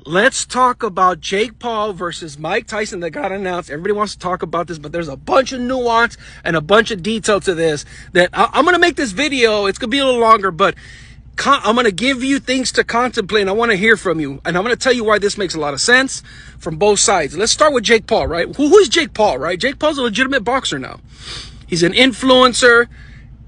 Let's talk about Jake Paul versus Mike Tyson that got announced. Everybody wants to talk about this, but there's a bunch of nuance and a bunch of detail to this that I'm going to make this video. It's going to be a little longer, but I'm going to give you things to contemplate, and I want to hear from you. And I'm going to tell you why this makes a lot of sense from both sides. Let's start with Jake Paul, right? Who is Jake Paul, right? Jake Paul's a legitimate boxer now. He's an influencer,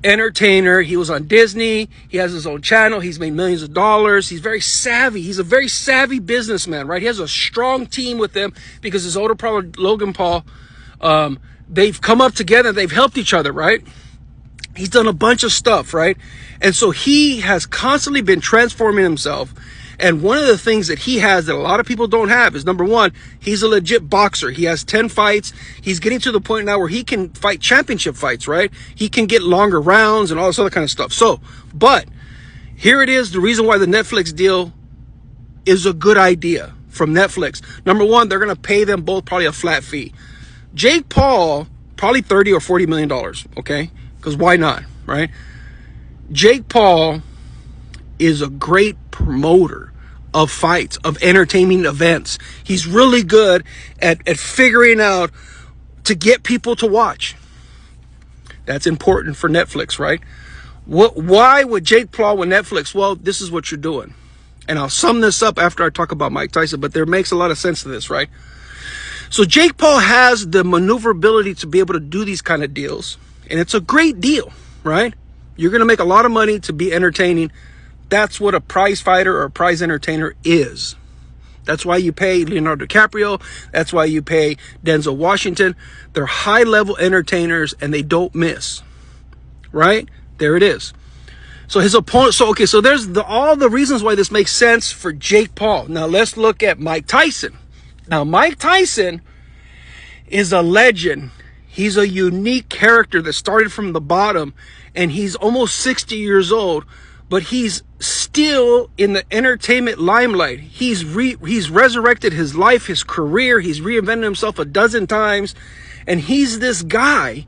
entertainer. He was on Disney. He has his own channel. He's made millions of dollars. He's very savvy. He's a very savvy businessman, right? He has a strong team with him because his older brother, Logan Paul, they've come up together. They've helped each other, right? He's done a bunch of stuff, right? And so he has constantly been transforming himself. And one of the things that he has that a lot of people don't have is, number one, he's a legit boxer. He has 10 fights. He's getting to the point now where he can fight championship fights, right? He can get longer rounds and all this other kind of stuff. So, but here it is, the reason why the Netflix deal is a good idea from Netflix. Number one, they're going to pay them both probably a flat fee. Jake Paul, probably $30 or $40 million, okay? Because why not, right? Jake Paul is a great promoter of fights, of entertaining events. He's really good at figuring out to get people to watch. That's important for Netflix, right? Why would Jake Paul with Netflix? Well, this is what you're doing. And I'll sum this up after I talk about Mike Tyson, but there makes a lot of sense to this, right? So Jake Paul has the maneuverability to be able to do these kind of deals. And it's a great deal, right? You're going to make a lot of money to be entertaining. That's what a prize fighter or a prize entertainer is. That's why you pay Leonardo DiCaprio. That's why you pay Denzel Washington. They're high-level entertainers, and they don't miss, right? There it is. So his opponent, so there's all the reasons why this makes sense for Jake Paul. Now let's look at Mike Tyson. Now Mike Tyson is a legend. He's a unique character that started from the bottom, and he's almost 60 years old, but he's still in the entertainment limelight. He's resurrected his life, his career. He's reinvented himself a dozen times, and he's this guy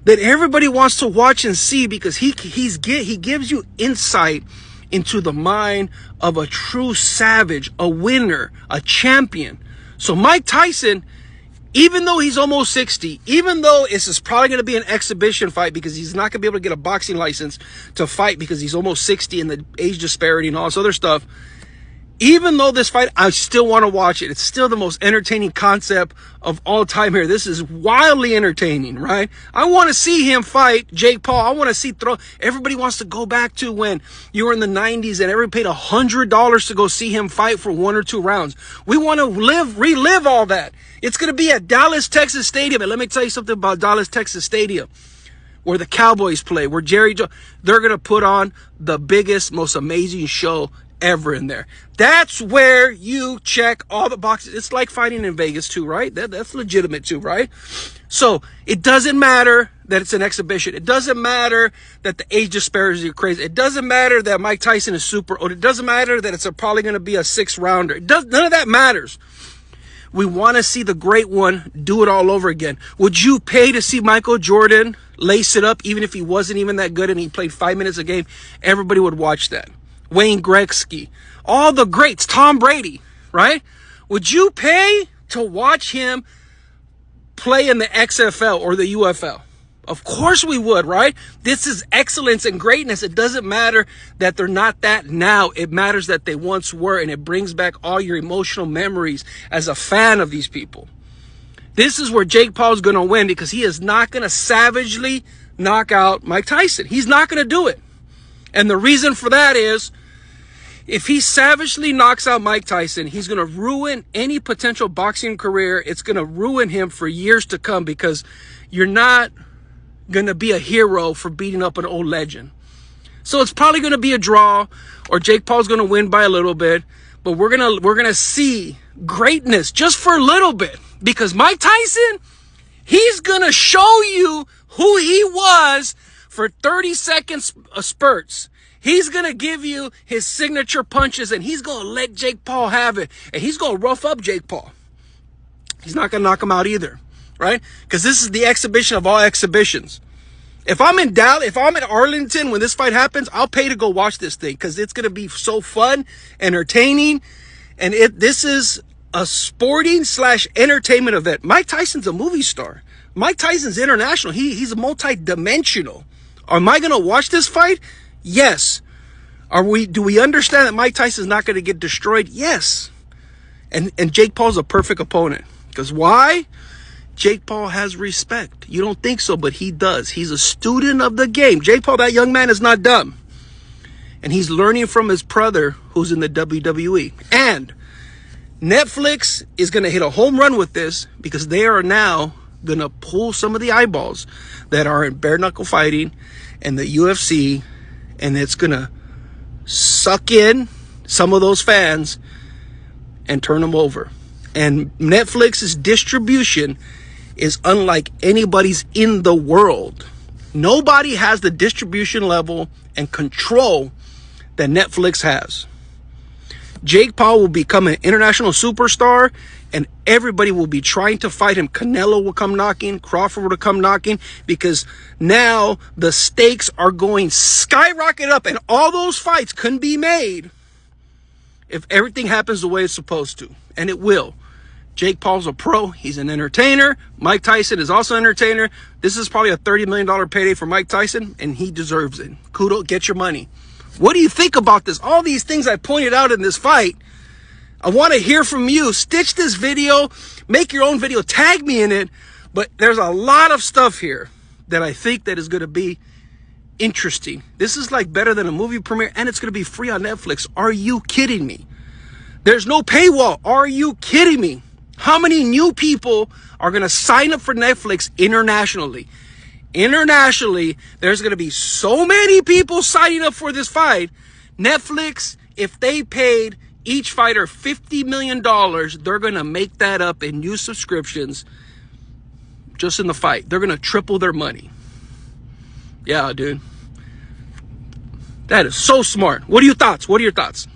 that everybody wants to watch and see because he gives you insight into the mind of a true savage, a winner, a champion. So Mike Tyson, even though he's almost 60, even though this is probably going to be an exhibition fight because he's not going to be able to get a boxing license to fight because he's almost 60 and the age disparity and all this other stuff, even though this fight, I still want to watch it. It's still the most entertaining concept of all time here. This is wildly entertaining, right? I want to see him fight Jake Paul. I want to see everybody wants to go back to when you were in the 90s and everybody paid $100 to go see him fight for 1 or 2 rounds. We want to relive all that. It's going to be at Dallas, Texas Stadium. And let me tell you something about Dallas, Texas Stadium, where the Cowboys play, where Jerry Jones, they're going to put on the biggest, most amazing show ever in there. That's where you check all the boxes. It's like fighting in Vegas too, right? That's legitimate too, right? So it doesn't matter that it's an exhibition. It doesn't matter that the age disparity is crazy. It doesn't matter that Mike Tyson is super old. It doesn't matter that it's probably going to be a 6-rounder. None of that matters. We want to see the great one do it all over again. Would you pay to see Michael Jordan lace it up even if he wasn't even that good and he played 5 minutes a game? Everybody would watch that. Wayne Gretzky, all the greats, Tom Brady, right? Would you pay to watch him play in the XFL or the UFL? Of course we would, right? This is excellence and greatness. It doesn't matter that they're not that now. It matters that they once were, and it brings back all your emotional memories as a fan of these people. This is where Jake Paul's going to win because he is not going to savagely knock out Mike Tyson. He's not going to do it. And the reason for that is, if he savagely knocks out Mike Tyson, he's going to ruin any potential boxing career. It's going to ruin him for years to come because you're not going to be a hero for beating up an old legend. So it's probably going to be a draw, or Jake Paul's going to win by a little bit, but we're going to see greatness just for a little bit because Mike Tyson, he's going to show you who he was for 30 seconds spurts. He's going to give you his signature punches, and he's going to let Jake Paul have it. And he's going to rough up Jake Paul. He's not going to knock him out either, right? Because this is the exhibition of all exhibitions. If I'm in Dallas, if I'm in Arlington when this fight happens, I'll pay to go watch this thing because it's going to be so fun, entertaining, And this is a sporting / entertainment event. Mike Tyson's a movie star. Mike Tyson's international. He's a multi-dimensional. Am I going to watch this fight? Yes. Do we understand that Mike Tyson's not going to get destroyed? Yes. And Jake Paul's a perfect opponent. Because why? Jake Paul has respect. You don't think so, but he does. He's a student of the game. Jake Paul, that young man, is not dumb. And he's learning from his brother who's in the WWE. And Netflix is going to hit a home run with this because they are now going to pull some of the eyeballs that are in bare knuckle fighting and the UFC, and it's going to suck in some of those fans and turn them over. And Netflix's distribution is unlike anybody's in the world. Nobody has the distribution level and control that Netflix has. Jake Paul will become an international superstar, and everybody will be trying to fight him. Canelo will come knocking, Crawford will come knocking, because now the stakes are going skyrocket up, and all those fights couldn't be made if everything happens the way it's supposed to, and it will. Jake Paul's a pro. He's an entertainer. Mike Tyson is also an entertainer. This is probably a $30 million payday for Mike Tyson, and he deserves it. Kudos, get your money. What do you think about this? All these things I pointed out in this fight, I want to hear from you. Stitch this video, make your own video, tag me in it. But there's a lot of stuff here that I think that is going to be interesting. This is like better than a movie premiere, and it's going to be free on Netflix. Are you kidding me? There's no paywall. Are you kidding me? How many new people are going to sign up for Netflix internationally? Internationally, there's going to be so many people signing up for this fight. Netflix, if they paid each fighter $50 million, they're going to make that up in new subscriptions just in the fight. They're going to triple their money. Yeah, dude. That is so smart. What are your thoughts?